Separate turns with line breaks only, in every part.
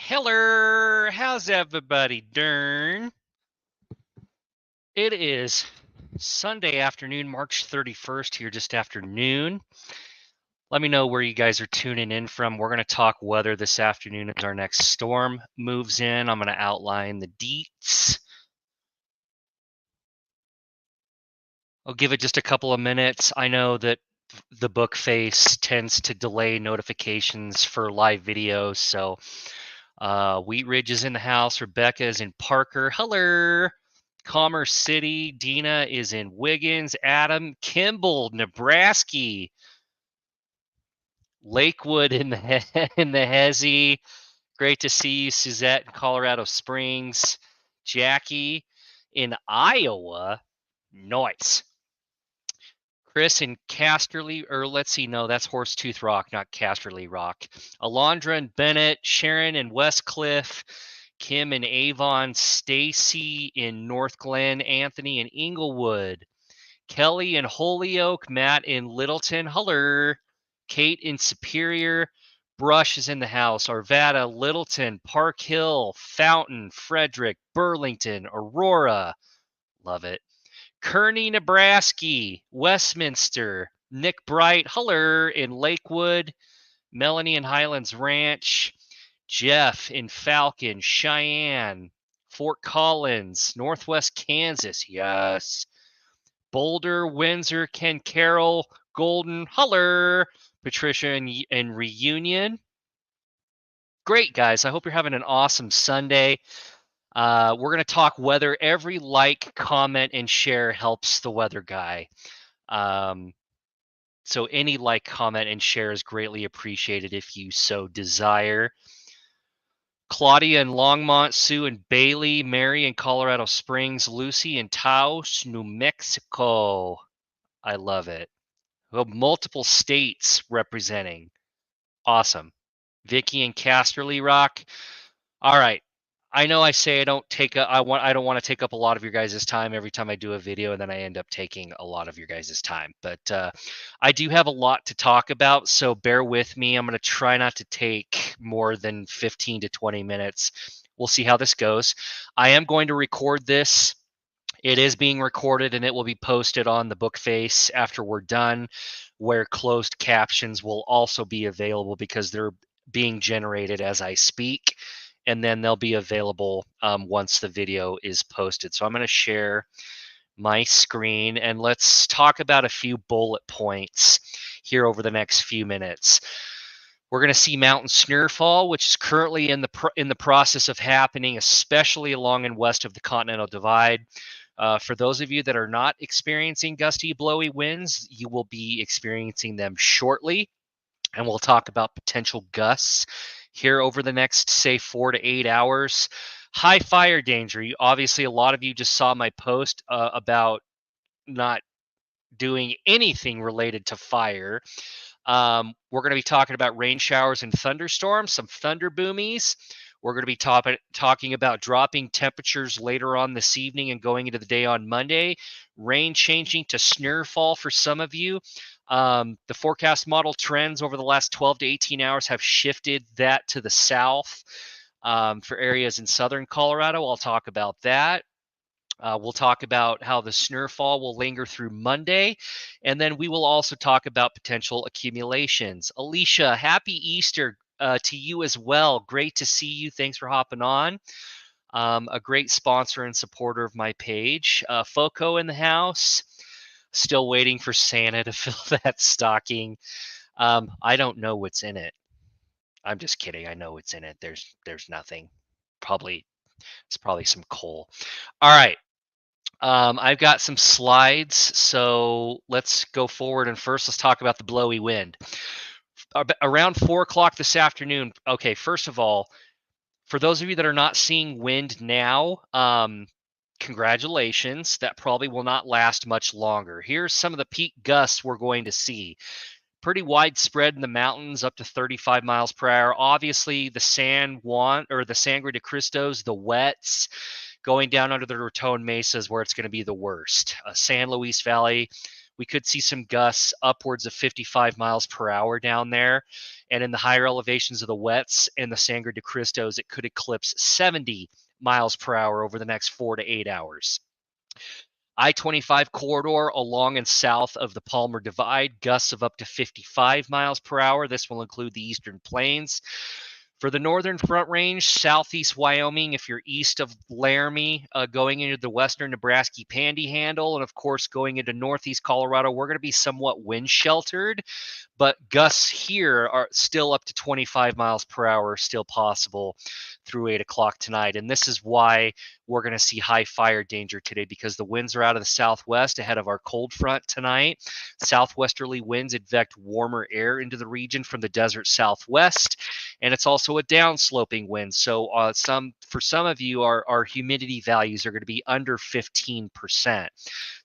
Hello, how's everybody doing? It is Sunday afternoon, March 31st, here just after noon. Let me know where you guys are tuning in from. We're going to talk weather this afternoon as our next storm moves in. I'm going to outline the deets. I'll give it just a couple of minutes. I know that the book face tends to delay notifications for live videos, so Wheat Ridge is in the house. Rebecca is in Parker. Hello. Commerce City. Dina is in Wiggins. Adam. Kimball, Nebraska. Lakewood in the in the Hezzy. Great to see you. Suzette in Colorado Springs. Jackie in Iowa. Nice. Chris in Casterly, or let's see, no, that's Horsetooth Rock, not Casterly Rock. Alondra and Bennett, Sharon and Westcliff, Kim and Avon, Stacy in North Glen, Anthony in Inglewood, Kelly in Holyoke, Matt in Littleton, Huller, Kate in Superior, Brush is in the house, Arvada, Littleton, Park Hill, Fountain, Frederick, Burlington, Aurora, love it. Kearney, Nebraska, Westminster, Nick Bright, Huller in Lakewood, Melanie in Highlands Ranch, Jeff in Falcon, Cheyenne, Fort Collins, Northwest Kansas, yes. Boulder, Windsor, Ken Carroll, Golden, Huller, Patricia in Reunion. Great, guys. I hope you're having an awesome Sunday. We're going to talk weather. Every like, comment, and share helps the weather guy. So any like, comment, and share is greatly appreciated if you so desire. Claudia in Longmont, Sue in Bailey, Mary in Colorado Springs, Lucy in Taos, New Mexico. I love it. We have multiple states representing. Awesome. Vicky in Casterly Rock. All right. I know I say I don't want to take up a lot of your guys' time every time I do a video, and then I end up taking a lot of your guys' time. But I do have a lot to talk about, so bear with me. I'm going to try not to take more than 15 to 20 minutes. We'll see how this goes. I am going to record this. It is being recorded, and it will be posted on the book face after we're done, where closed captions will also be available because they're being generated as I speak. And then they'll be available once the video is posted. So I'm going to share my screen, and let's talk about a few bullet points here over the next few minutes. We're going to see mountain snowfall, which is currently in the process of happening, especially along and west of the Continental Divide. For those of you that are not experiencing gusty, blowy winds, you will be experiencing them shortly. And we'll talk about potential gusts here over the next, say, 4 to 8 hours. High fire danger. Obviously, a lot of you just saw my post about not doing anything related to fire. We're going to be talking about rain showers and thunderstorms, some thunder boomies. We're going to be talking about dropping temperatures later on this evening and going into the day on Monday. Rain changing to snowfall for some of you. The forecast model trends over the last 12 to 18 hours have shifted that to the south for areas in southern Colorado. I'll talk about that. We'll talk about how the snowfall will linger through Monday, and then we will also talk about potential accumulations. Alicia, happy Easter to you as well. Great to see you. Thanks for hopping on. A great sponsor and supporter of my page. Foco in the house. Still waiting for Santa to fill that stocking. I don't know what's in it. I'm just kidding. I know what's in it. There's nothing. It's probably some coal. All right. I've got some slides, so let's go forward. And first, let's talk about the blowy wind. Around 4 o'clock this afternoon. Okay, first of all, for those of you that are not seeing wind now, congratulations. That probably will not last much longer. Here's some of the peak gusts we're going to see. Pretty widespread in the mountains, up to 35 miles per hour. Obviously, the San Juan or the Sangre de Cristos, the wets, going down under the Raton Mesas where it's going to be the worst. San Luis Valley, We could see some gusts upwards of 55 miles per hour down there. And in the higher elevations of the wets and the Sangre de Cristos, it could eclipse 70 miles per hour over the next 4 to 8 hours. I-25 corridor along and south of the Palmer Divide, gusts of up to 55 miles per hour. This will include the eastern plains. For the northern front range, southeast Wyoming, if you're east of Laramie, going into the western Nebraska Panhandle, and of course going into northeast Colorado, we're going to be somewhat wind sheltered, but gusts here are still up to 25 miles per hour, still possible through 8 o'clock tonight. And this is why we're going to see high fire danger today, because the winds are out of the southwest ahead of our cold front tonight. Southwesterly winds advect warmer air into the region from the desert southwest, and it's also a downsloping wind. So for some of you, our humidity values are going to be under 15%.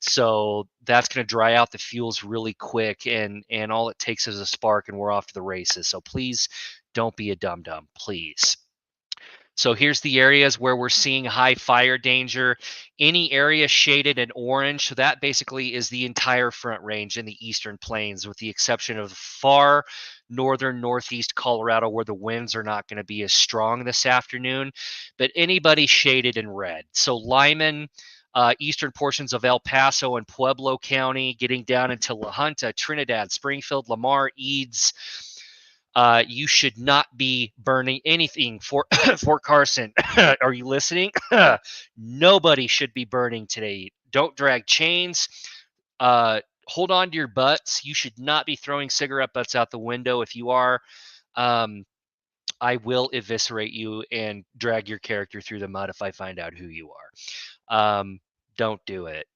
So that's going to dry out the fuels really quick, and all it takes is a spark and we're off to the races. So please don't be a dum-dum, please. So here's the areas where we're seeing high fire danger. Any area shaded in orange, so that basically is the entire Front Range in the eastern plains, with the exception of far northern northeast Colorado, where the winds are not going to be as strong this afternoon. But anybody shaded in red. So Lyman, eastern portions of El Paso and Pueblo County, getting down into La Junta, Trinidad, Springfield, Lamar, Eads. You should not be burning anything. Fort Carson, are you listening? Nobody should be burning today. Don't drag chains. Hold on to your butts. You should not be throwing cigarette butts out the window. If you are, I will eviscerate you and drag your character through the mud if I find out who you are. Don't do it.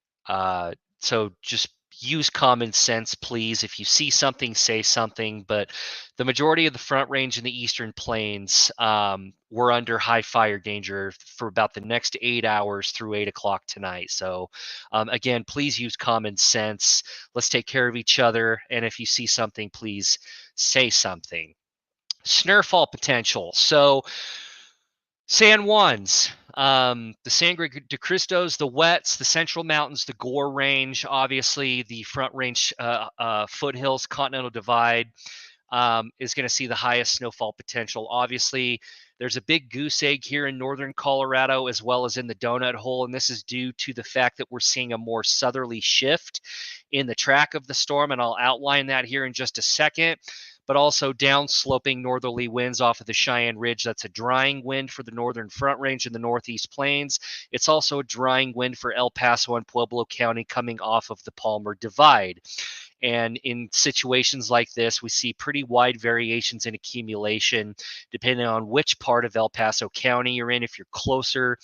So just use common sense, please. If you see something, say something. But the majority of the Front Range in the eastern plains, we're under high fire danger for about the next 8 hours through 8 o'clock tonight. So again, please use common sense. Let's take care of each other. And if you see something, please say something. Snowfall potential. So San Juans, the Sangre de Cristos, the Wets, the Central Mountains, the Gore Range, obviously the Front Range foothills, Continental Divide is going to see the highest snowfall potential. Obviously, there's a big goose egg here in northern Colorado as well as in the donut hole, and this is due to the fact that we're seeing a more southerly shift in the track of the storm, and I'll outline that here in just a second. But also downsloping northerly winds off of the Cheyenne Ridge. That's a drying wind for the northern Front Range and the northeast plains. It's also a drying wind for El Paso and Pueblo County coming off of the Palmer Divide. And in situations like this, we see pretty wide variations in accumulation depending on which part of El Paso County you're in. If you're closer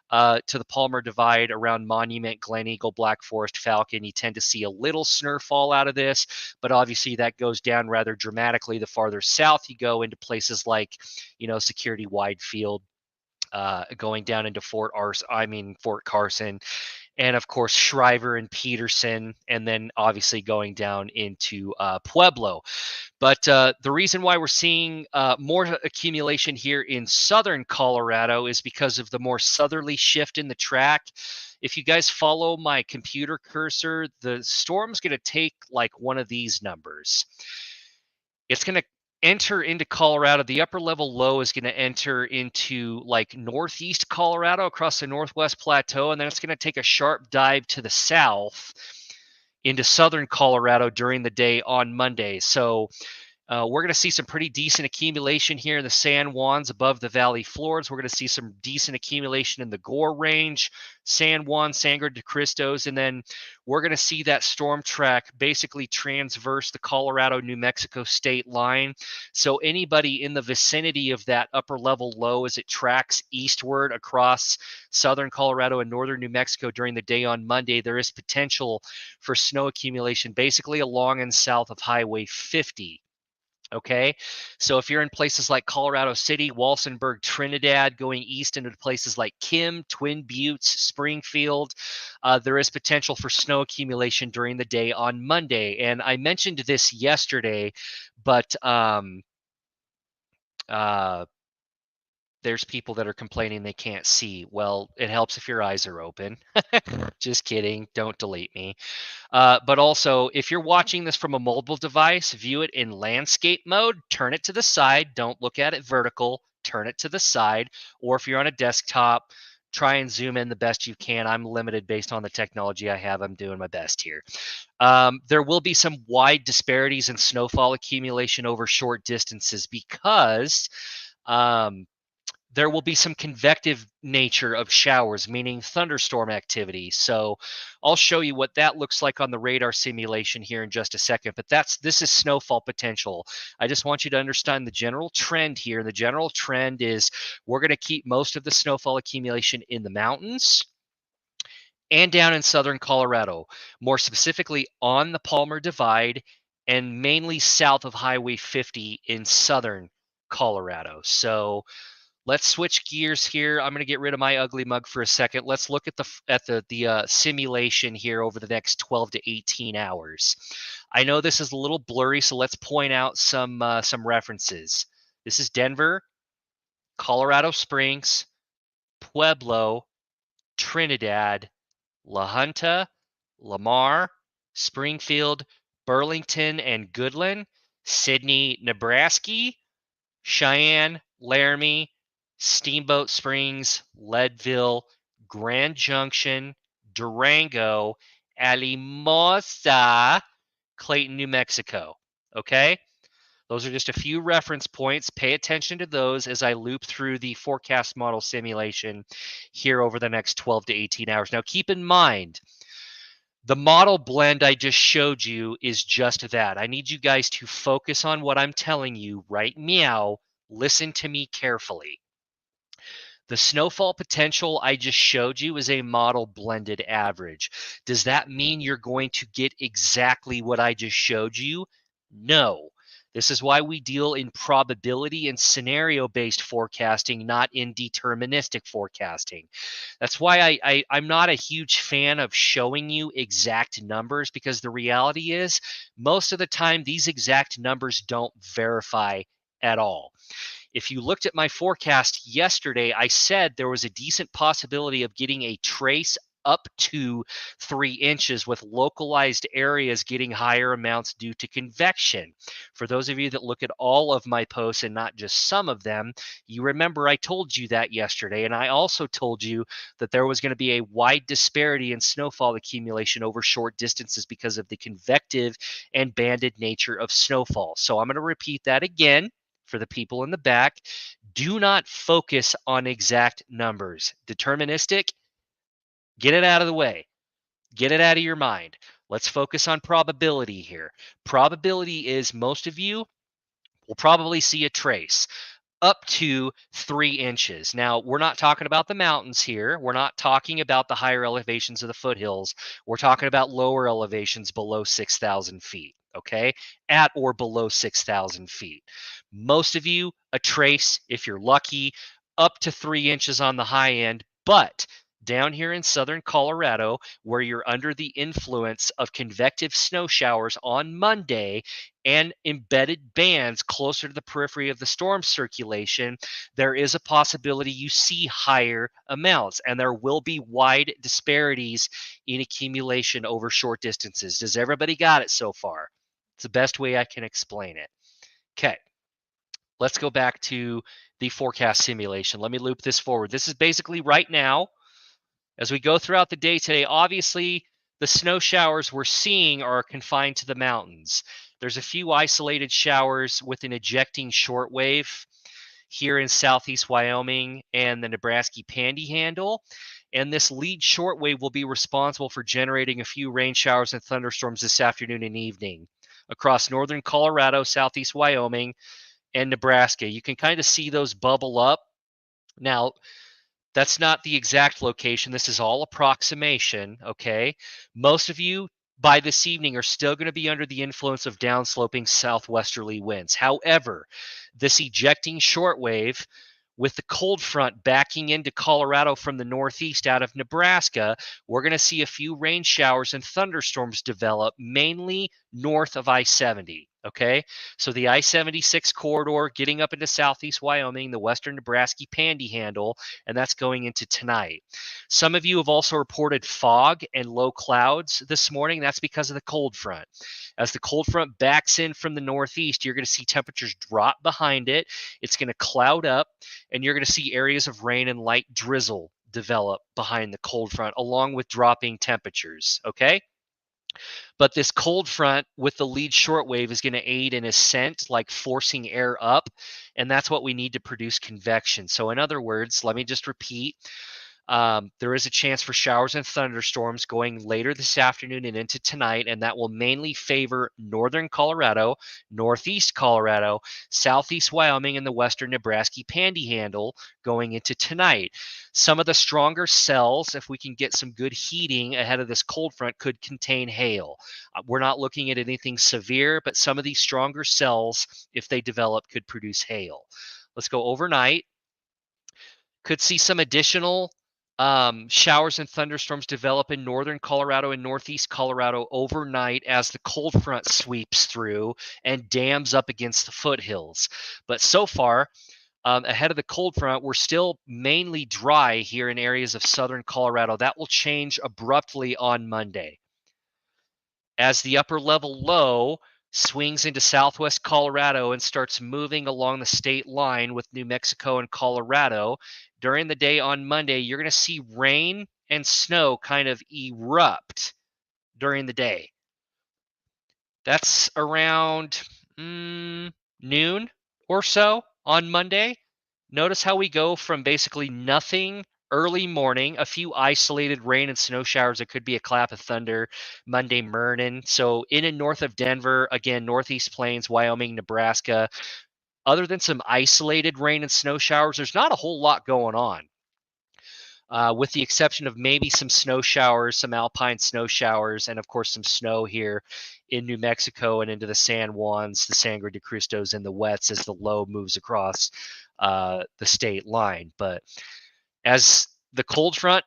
to the Palmer Divide around Monument, Glen Eagle, Black Forest, Falcon, you tend to see a little snowfall out of this, but obviously that goes down rather dramatically the farther south you go into places like, Security Wide Field, going down into Fort Carson, and of course Shriver and Peterson, and then obviously going down into Pueblo. But the reason why we're seeing more accumulation here in southern Colorado is because of the more southerly shift in the track. If you guys follow my computer cursor, the storm's going to take like one of these numbers. It's going to enter into Colorado. The upper level low is going to enter into like northeast Colorado across the Northwest Plateau, and then it's going to take a sharp dive to the south into southern Colorado during the day on Monday. So we're going to see some pretty decent accumulation here in the San Juans above the valley floors. We're going to see some decent accumulation in the Gore Range, San Juan, Sangre de Cristos, and then we're going to see that storm track basically transverse the Colorado-New Mexico state line. So anybody in the vicinity of that upper level low as it tracks eastward across southern Colorado and northern New Mexico during the day on Monday, there is potential for snow accumulation basically along and south of Highway 50. Okay, so if you're in places like Colorado City, Walsenburg, Trinidad, going east into places like Kim, Twin Buttes, Springfield, there is potential for snow accumulation during the day on Monday. And I mentioned this yesterday, but there's people that are complaining they can't see. Well, it helps if your eyes are open. Just kidding. Don't delete me. But also, if you're watching this from a mobile device, view it in landscape mode, turn it to the side. Don't look at it vertical, turn it to the side. Or if you're on a desktop, try and zoom in the best you can. I'm limited based on the technology I have. I'm doing my best here. There will be some wide disparities in snowfall accumulation over short distances because there will be some convective nature of showers, meaning thunderstorm activity. So I'll show you what that looks like on the radar simulation here in just a second, but this is snowfall potential. I just want you to understand the general trend here. The general trend is we're going to keep most of the snowfall accumulation in the mountains and down in southern Colorado, more specifically on the Palmer Divide and mainly south of Highway 50 in southern Colorado. So let's switch gears here. I'm going to get rid of my ugly mug for a second. Let's look at the simulation here over the next 12 to 18 hours. I know this is a little blurry, so let's point out some references. This is Denver, Colorado Springs, Pueblo, Trinidad, La Junta, Lamar, Springfield, Burlington, and Goodland, Sydney, Nebraska, Cheyenne, Laramie, Steamboat Springs, Leadville, Grand Junction, Durango, Alamosa, Clayton, New Mexico. Okay? Those are just a few reference points. Pay attention to those as I loop through the forecast model simulation here over the next 12 to 18 hours. Now, keep in mind, the model blend I just showed you is just that. I need you guys to focus on what I'm telling you right now. Listen to me carefully. The snowfall potential I just showed you is a model blended average. Does that mean you're going to get exactly what I just showed you? No. This is why we deal in probability and scenario-based forecasting, not in deterministic forecasting. That's why I'm not a huge fan of showing you exact numbers, because the reality is most of the time these exact numbers don't verify at all. If you looked at my forecast yesterday, I said there was a decent possibility of getting a trace up to 3 inches with localized areas getting higher amounts due to convection. For those of you that look at all of my posts and not just some of them, you remember I told you that yesterday, and I also told you that there was going to be a wide disparity in snowfall accumulation over short distances because of the convective and banded nature of snowfall. So I'm going to repeat that again for the people in the back. Do not focus on exact numbers. Deterministic, get it out of the way. Get it out of your mind. Let's focus on probability here. Probability is most of you will probably see a trace up to 3 inches. Now, we're not talking about the mountains here. We're not talking about the higher elevations of the foothills. We're talking about lower elevations below 6,000 feet, okay? At or below 6,000 feet. Most of you, a trace, if you're lucky, up to 3 inches on the high end, but down here in southern Colorado, where you're under the influence of convective snow showers on Monday and embedded bands closer to the periphery of the storm circulation, there is a possibility you see higher amounts, and there will be wide disparities in accumulation over short distances. Does everybody got it so far? It's the best way I can explain it. Okay. Let's go back to the forecast simulation. Let me loop this forward. This is basically right now. As we go throughout the day today, obviously the snow showers we're seeing are confined to the mountains. There's a few isolated showers with an ejecting shortwave here in southeast Wyoming and the Nebraska Panhandle. And this lead shortwave will be responsible for generating a few rain showers and thunderstorms this afternoon and evening across northern Colorado, southeast Wyoming, and Nebraska. You can kind of see those bubble up. Now, that's not the exact location. This is all approximation, okay? Most of you by this evening are still going to be under the influence of downsloping southwesterly winds. However, this ejecting shortwave with the cold front backing into Colorado from the northeast out of Nebraska, we're going to see a few rain showers and thunderstorms develop, mainly north of I-70. Okay, so the I-76 corridor getting up into southeast Wyoming, the western Nebraska panhandle, and that's going into tonight. Some of you have also reported fog and low clouds this morning. That's because of the cold front. As the cold front backs in from the northeast, you're going to see temperatures drop behind it. It's going to cloud up, and you're going to see areas of rain and light drizzle develop behind the cold front, along with dropping temperatures. Okay. But this cold front with the lead shortwave is going to aid in ascent, like forcing air up. And that's what we need to produce convection. So, in other words, let me just repeat. There is a chance for showers and thunderstorms going later this afternoon and into tonight, and that will mainly favor northern Colorado, northeast Colorado, southeast Wyoming, and the western Nebraska panhandle going into tonight. Some of the stronger cells, if we can get some good heating ahead of this cold front, could contain hail. We're not looking at anything severe, but some of these stronger cells, if they develop, could produce hail. Let's go overnight. Could see some additional showers and thunderstorms develop in northern Colorado and northeast Colorado overnight as the cold front sweeps through and dams up against the foothills. But so far, ahead of the cold front, we're still mainly dry here in areas of southern Colorado. That will change abruptly on Monday. As the upper level low swings into southwest Colorado and starts moving along the state line with New Mexico and Colorado, during the day on Monday, you're going to see rain and snow kind of erupt during the day. That's around noon or so on Monday. Notice how we go from basically nothing early morning, a few isolated rain and snow showers. It could be a clap of thunder Monday morning. So in and north of Denver, again, northeast plains, Wyoming, Nebraska, other than some isolated rain and snow showers, there's not a whole lot going on. With the exception of maybe some snow showers, some alpine snow showers, and of course some snow here in New Mexico and into the San Juans, the Sangre de Cristos, and the wets as the low moves across the state line. But as the cold front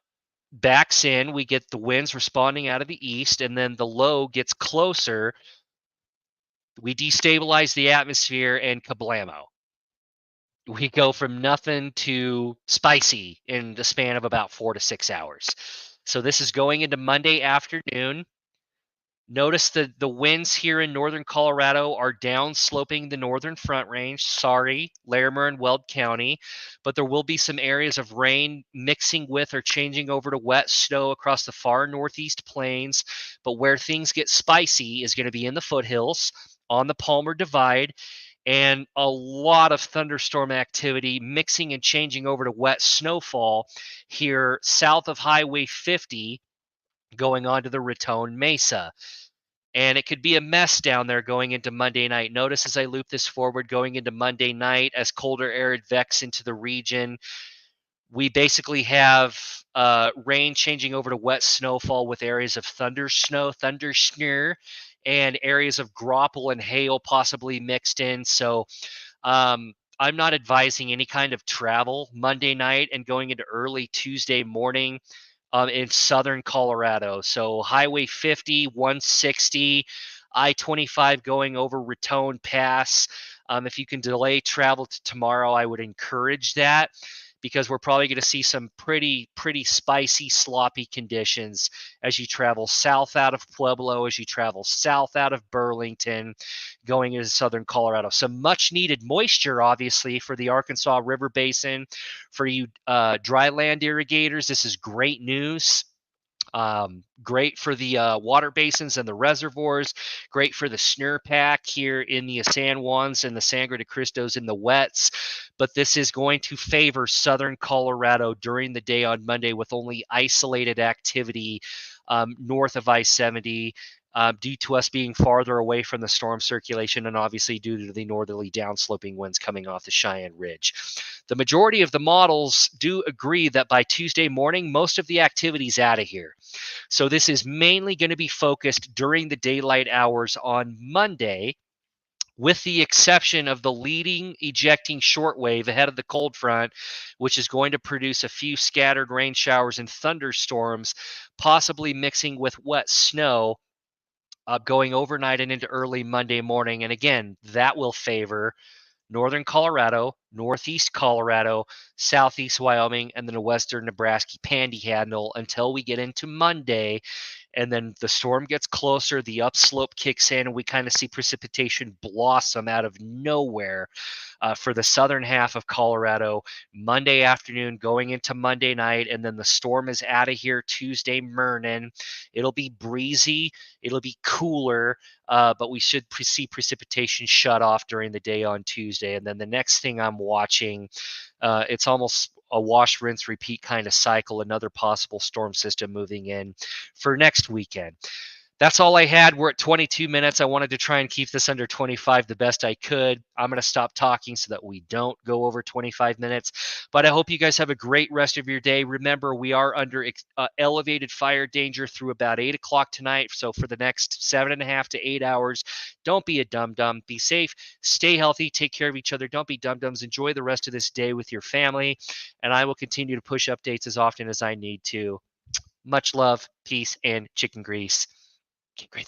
backs in, we get the winds responding out of the east, and then the low gets closer. We destabilize the atmosphere, and kablamo. We go from nothing to spicy in the span of about 4 to 6 hours. So this is going into Monday afternoon. Notice the winds here in northern Colorado are downsloping the northern front range. Sorry, Larimer and Weld County. But there will be some areas of rain mixing with or changing over to wet snow across the far northeast plains. But where things get spicy is going to be in the foothills, on the Palmer Divide, and a lot of thunderstorm activity mixing and changing over to wet snowfall here south of Highway 50 going on to the Raton Mesa. And it could be a mess down there going into Monday night. Notice as I loop this forward going into Monday night, as colder air advects into the region, we basically have rain changing over to wet snowfall with areas of thundersnur, and areas of graupel and hail possibly mixed in. So I'm not advising any kind of travel Monday night and going into early Tuesday morning in southern Colorado. So Highway 50, 160, I-25 going over Raton Pass. If you can delay travel to tomorrow, I would encourage that, because we're probably going to see some pretty spicy, sloppy conditions as you travel south out of Pueblo, as you travel south out of Burlington, going into southern Colorado. Some much needed moisture, obviously, for the Arkansas River Basin. For you dry land irrigators, this is great news. Great for the water basins and the reservoirs, great for the snurpack here in the San Juans and the Sangre de Cristos in the wets. But this is going to favor southern Colorado during the day on Monday with only isolated activity north of I-70 due to us being farther away from the storm circulation, and obviously due to the northerly downsloping winds coming off the Cheyenne Ridge. The majority of the models do agree that by Tuesday morning, most of the activity is out of here. So this is mainly going to be focused during the daylight hours on Monday, with the exception of the leading ejecting shortwave ahead of the cold front, which is going to produce a few scattered rain showers and thunderstorms, possibly mixing with wet snow going overnight and into early Monday morning. And again, that will favor northern Colorado, northeast Colorado, southeast Wyoming, and then the western Nebraska panhandle until we get into Monday. And then the storm gets closer, the upslope kicks in, and we kind of see precipitation blossom out of nowhere for the southern half of Colorado Monday afternoon going into Monday night. And then the storm is out of here Tuesday morning. It'll be breezy, it'll be cooler, but we should see precipitation shut off during the day on Tuesday. And then the next thing I'm watching, it's almost a wash, rinse, repeat kind of cycle, another possible storm system moving in for next weekend. That's all I had. We're at 22 minutes. I wanted to try and keep this under 25 the best I could. I'm going to stop talking so that we don't go over 25 minutes. But I hope you guys have a great rest of your day. Remember, we are under elevated fire danger through about 8 o'clock tonight. So for the next 7.5 to 8 hours, don't be a dum-dum. Be safe. Stay healthy. Take care of each other. Don't be dum-dums. Enjoy the rest of this day with your family. And I will continue to push updates as often as I need to. Much love, peace, and chicken grease. Okay, great.